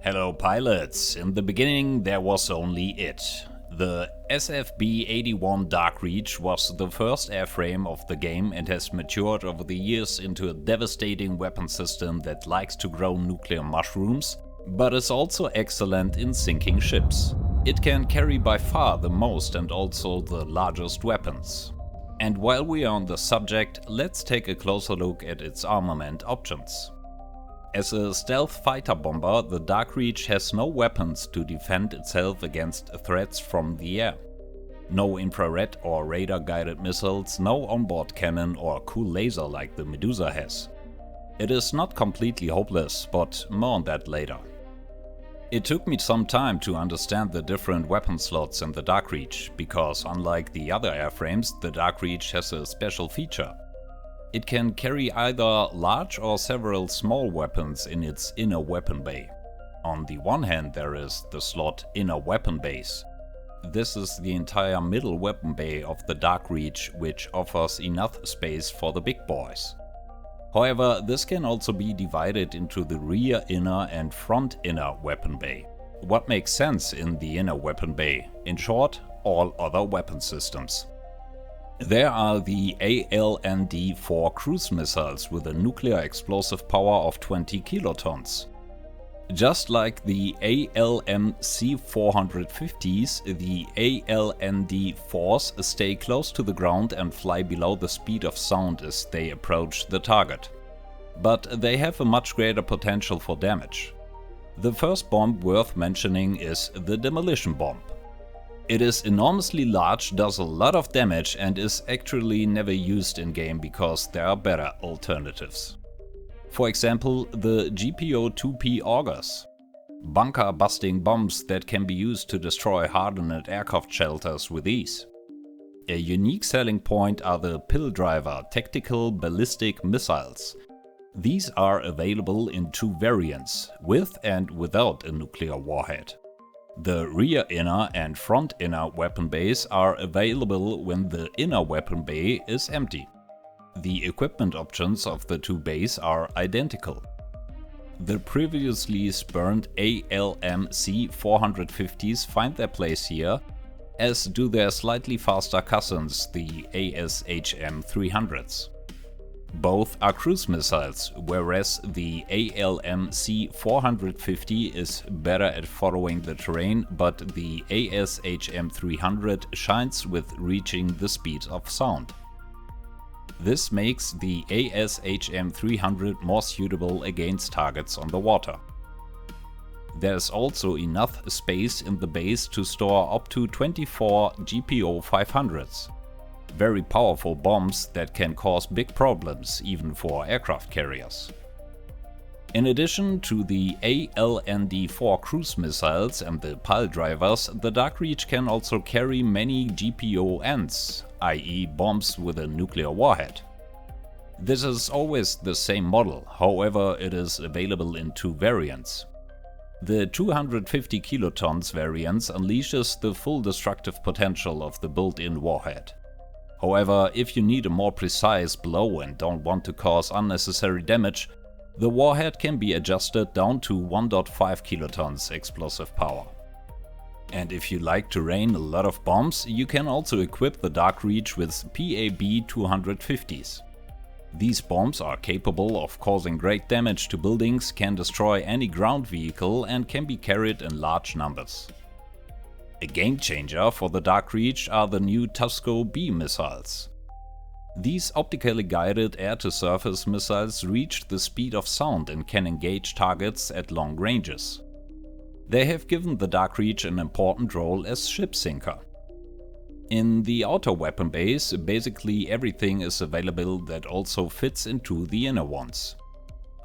Hello pilots, in the beginning there was only it. The SFB-81 Darkreach was the first airframe of the game and has matured over the years into a devastating weapon system that likes to grow nuclear mushrooms, but is also excellent in sinking ships. It can carry by far the most and also the largest weapons. And while we are on the subject, let's take a closer look at its armament options. As a stealth fighter bomber, the Darkreach has no weapons to defend itself against threats from the air. No infrared or radar guided missiles, no onboard cannon or cool laser like the Medusa has. It is not completely hopeless, but more on that later. It took me some time to understand the different weapon slots in the Darkreach, because unlike the other airframes, the Darkreach has a special feature. It can carry either large or several small weapons in its inner weapon bay. On the one hand there is the slot Inner Weapon Base. This is the entire middle weapon bay of the Darkreach, which offers enough space for the big boys. However, this can also be divided into the rear inner and front inner weapon bay. What makes sense in the inner weapon bay? In short, all other weapon systems. There are the ALND-4 cruise missiles with a nuclear explosive power of 20 kilotons. Just like the ALMC-450s, the ALND-4s stay close to the ground and fly below the speed of sound as they approach the target. But they have a much greater potential for damage. The first bomb worth mentioning is the demolition bomb. It is enormously large, does a lot of damage and is actually never used in-game because there are better alternatives. For example, the GPO-2P augers. Bunker-busting bombs that can be used to destroy hardened aircraft shelters with ease. A unique selling point are the Piledriver tactical ballistic missiles. These are available in two variants, with and without a nuclear warhead. The rear inner and front inner weapon bays are available when the inner weapon bay is empty. The equipment options of the two bays are identical. The previously spurned ALMC-450s find their place here, as do their slightly faster cousins, the ASHM-300s. Both are cruise missiles, whereas the ALMC-450 is better at following the terrain, but the ASHM-300 shines with reaching the speed of sound. This makes the ASHM-300 more suitable against targets on the water. There's also enough space in the base to store up to 24 GPO-500s. Very powerful bombs that can cause big problems even for aircraft carriers. In addition to the ALND-4 cruise missiles and the Piledrivers, the Darkreach can also carry many GPO-Ns, i.e. bombs with a nuclear warhead. This is always the same model, however it is available in two variants. The 250 kilotons variant unleashes the full destructive potential of the built-in warhead. However, if you need a more precise blow and don't want to cause unnecessary damage, the warhead can be adjusted down to 1.5 kilotons explosive power. And if you like to rain a lot of bombs, you can also equip the Darkreach with PAB-250s. These bombs are capable of causing great damage to buildings, can destroy any ground vehicle and can be carried in large numbers. A game changer for the Darkreach are the new Tusco B missiles. These optically guided air-to-surface missiles reach the speed of sound and can engage targets at long ranges. They have given the Darkreach an important role as ship sinker. In the outer weapon base, basically everything is available that also fits into the inner ones.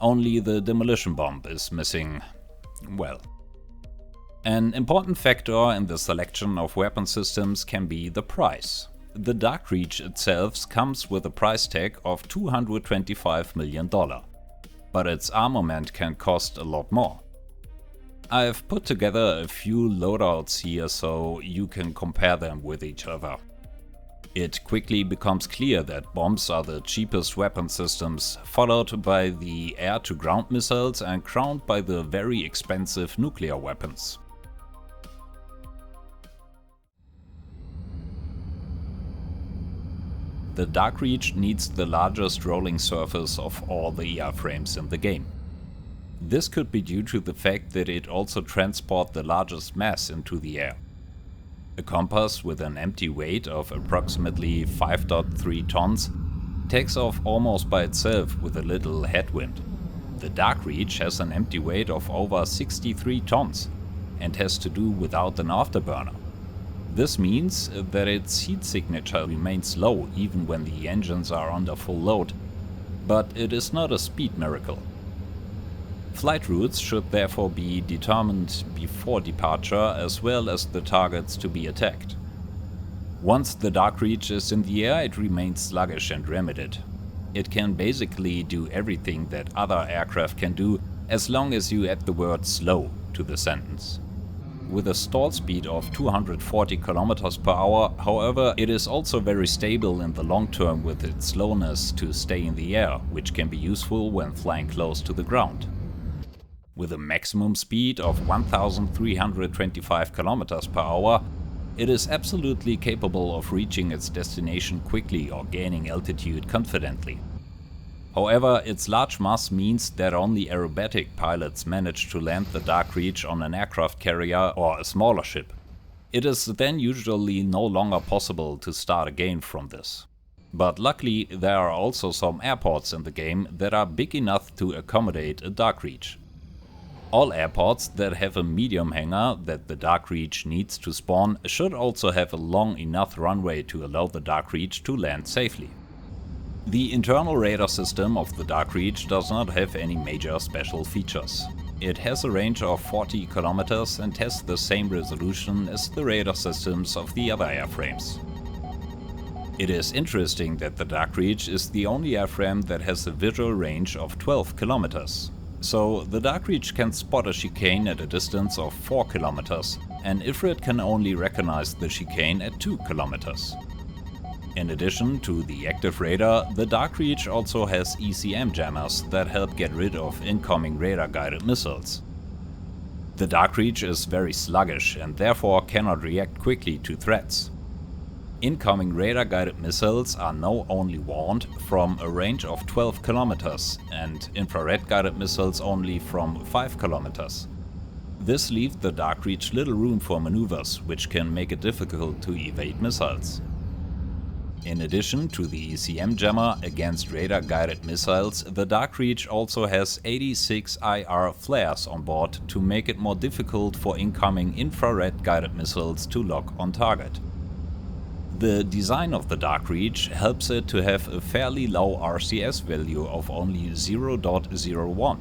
Only the demolition bomb is missing, well. An important factor in the selection of weapon systems can be the price. The Darkreach itself comes with a price tag of $225 million, but its armament can cost a lot more. I've put together a few loadouts here so you can compare them with each other. It quickly becomes clear that bombs are the cheapest weapon systems, followed by the air-to-ground missiles and crowned by the very expensive nuclear weapons. The Darkreach needs the largest rolling surface of all the airframes in the game. This could be due to the fact that it also transports the largest mass into the air. A compass with an empty weight of approximately 5.3 tons takes off almost by itself with a little headwind. The Darkreach has an empty weight of over 63 tons and has to do without an afterburner. This means that its heat signature remains low even when the engines are under full load, but it is not a speed miracle. Flight routes should therefore be determined before departure, as well as the targets to be attacked. Once the Darkreach is in the air, it remains sluggish and limited. It can basically do everything that other aircraft can do, as long as you add the word slow to the sentence. With a stall speed of 240 km per hour, however, it is also very stable in the long term with its slowness to stay in the air, which can be useful when flying close to the ground. With a maximum speed of 1325 km per hour, it is absolutely capable of reaching its destination quickly or gaining altitude confidently. However, its large mass means that only aerobatic pilots manage to land the Darkreach on an aircraft carrier or a smaller ship. It is then usually no longer possible to start again from this. But luckily, there are also some airports in the game that are big enough to accommodate a Darkreach. All airports that have a medium hangar that the Darkreach needs to spawn should also have a long enough runway to allow the Darkreach to land safely. The internal radar system of the Darkreach does not have any major special features. It has a range of 40 km and has the same resolution as the radar systems of the other airframes. It is interesting that the Darkreach is the only airframe that has a visual range of 12 km. So the Darkreach can spot a chicane at a distance of 4 km, and Ifrit can only recognize the chicane at 2 km. In addition to the active radar, the Darkreach also has ECM jammers that help get rid of incoming radar-guided missiles. The Darkreach is very sluggish and therefore cannot react quickly to threats. Incoming radar-guided missiles are now only warned from a range of 12 km and infrared-guided missiles only from 5 km. This leaves the Darkreach little room for maneuvers, which can make it difficult to evade missiles. In addition to the ECM jammer against radar-guided missiles, the Darkreach also has 86 IR flares on board to make it more difficult for incoming infrared-guided missiles to lock on target. The design of the Darkreach helps it to have a fairly low RCS value of only 0.01.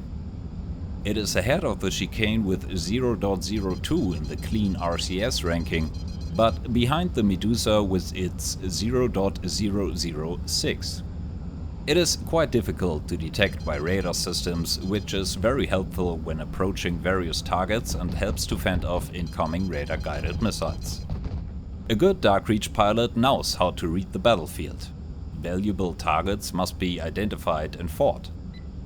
It is ahead of the chicane with 0.02 in the clean RCS ranking, but behind the Medusa with its 0.006. It is quite difficult to detect by radar systems, which is very helpful when approaching various targets and helps to fend off incoming radar-guided missiles. A good Darkreach pilot knows how to read the battlefield. Valuable targets must be identified and fought.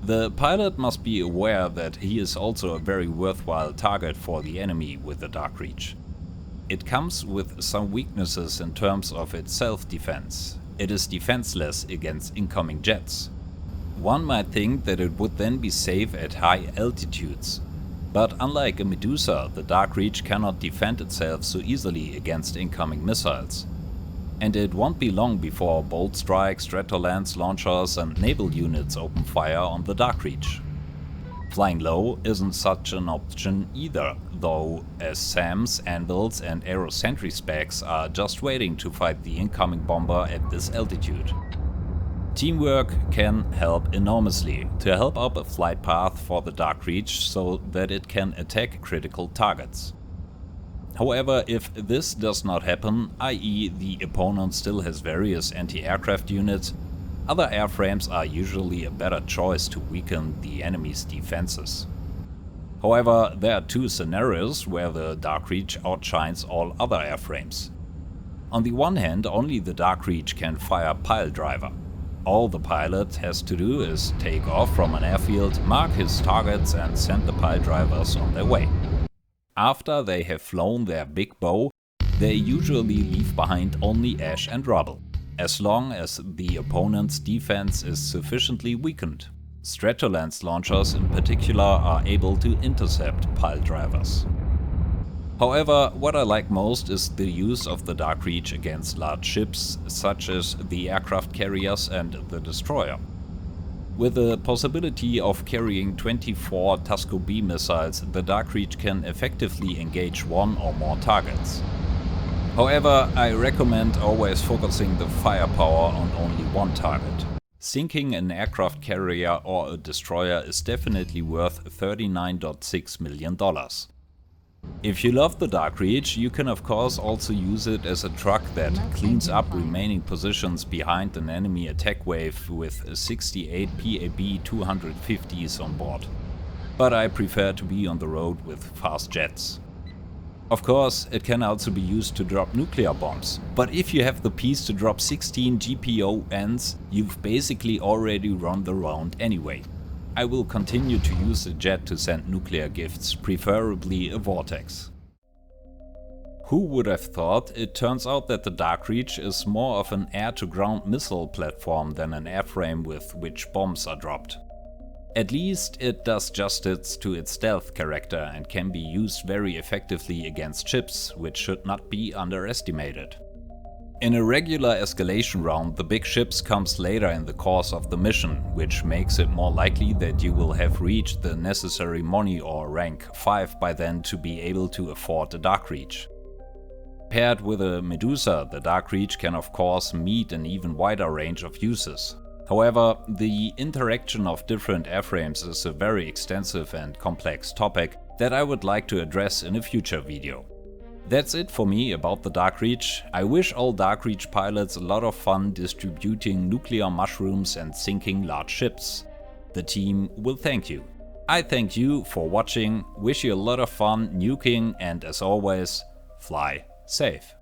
The pilot must be aware that he is also a very worthwhile target for the enemy with the Darkreach. It comes with some weaknesses in terms of its self-defense. It is defenseless against incoming jets. One might think that it would then be safe at high altitudes. But unlike a Medusa, the Darkreach cannot defend itself so easily against incoming missiles. And it won't be long before bolt strikes, Stratolance launchers and naval units open fire on the Darkreach. Flying low isn't such an option either, though, as SAMs, Anvils and Aero Sentry specs are just waiting to fight the incoming bomber at this altitude. Teamwork can help enormously to help up a flight path for the Darkreach so that it can attack critical targets. However, if this does not happen, i.e. the opponent still has various anti-aircraft units, other airframes are usually a better choice to weaken the enemy's defenses. However, there are two scenarios where the Darkreach outshines all other airframes. On the one hand, only the Darkreach can fire Piledriver. All the pilot has to do is take off from an airfield, mark his targets and send the Piledrivers on their way. After they have flown their big bow, they usually leave behind only ash and rubble, as long as the opponent's defense is sufficiently weakened. Stratolance launchers in particular are able to intercept Piledrivers. However, what I like most is the use of the Darkreach against large ships, such as the aircraft carriers and the destroyer. With the possibility of carrying 24 Tasco B missiles, the Darkreach can effectively engage one or more targets. However, I recommend always focusing the firepower on only one target. Sinking an aircraft carrier or a destroyer is definitely worth $39.6 million. If you love the Darkreach, you can of course also use it as a truck that cleans up remaining positions behind an enemy attack wave with 68 PAB 250s on board. But I prefer to be on the road with fast jets. Of course, it can also be used to drop nuclear bombs, but if you have the piece to drop 16 GPONs, you've basically already run the round anyway. I will continue to use the jet to send nuclear gifts, preferably a vortex. Who would have thought? It turns out that the Darkreach is more of an air-to-ground missile platform than an airframe with which bombs are dropped. At least it does justice to its stealth character and can be used very effectively against ships, which should not be underestimated. In a regular escalation round, the big ships comes later in the course of the mission, which makes it more likely that you will have reached the necessary money or rank 5 by then to be able to afford a Darkreach. Paired with a Medusa, the Darkreach can of course meet an even wider range of uses. However, the interaction of different airframes is a very extensive and complex topic that I would like to address in a future video. That's it for me about the Darkreach. I wish all Darkreach pilots a lot of fun distributing nuclear mushrooms and sinking large ships. The team will thank you. I thank you for watching, wish you a lot of fun nuking, and as always, fly safe.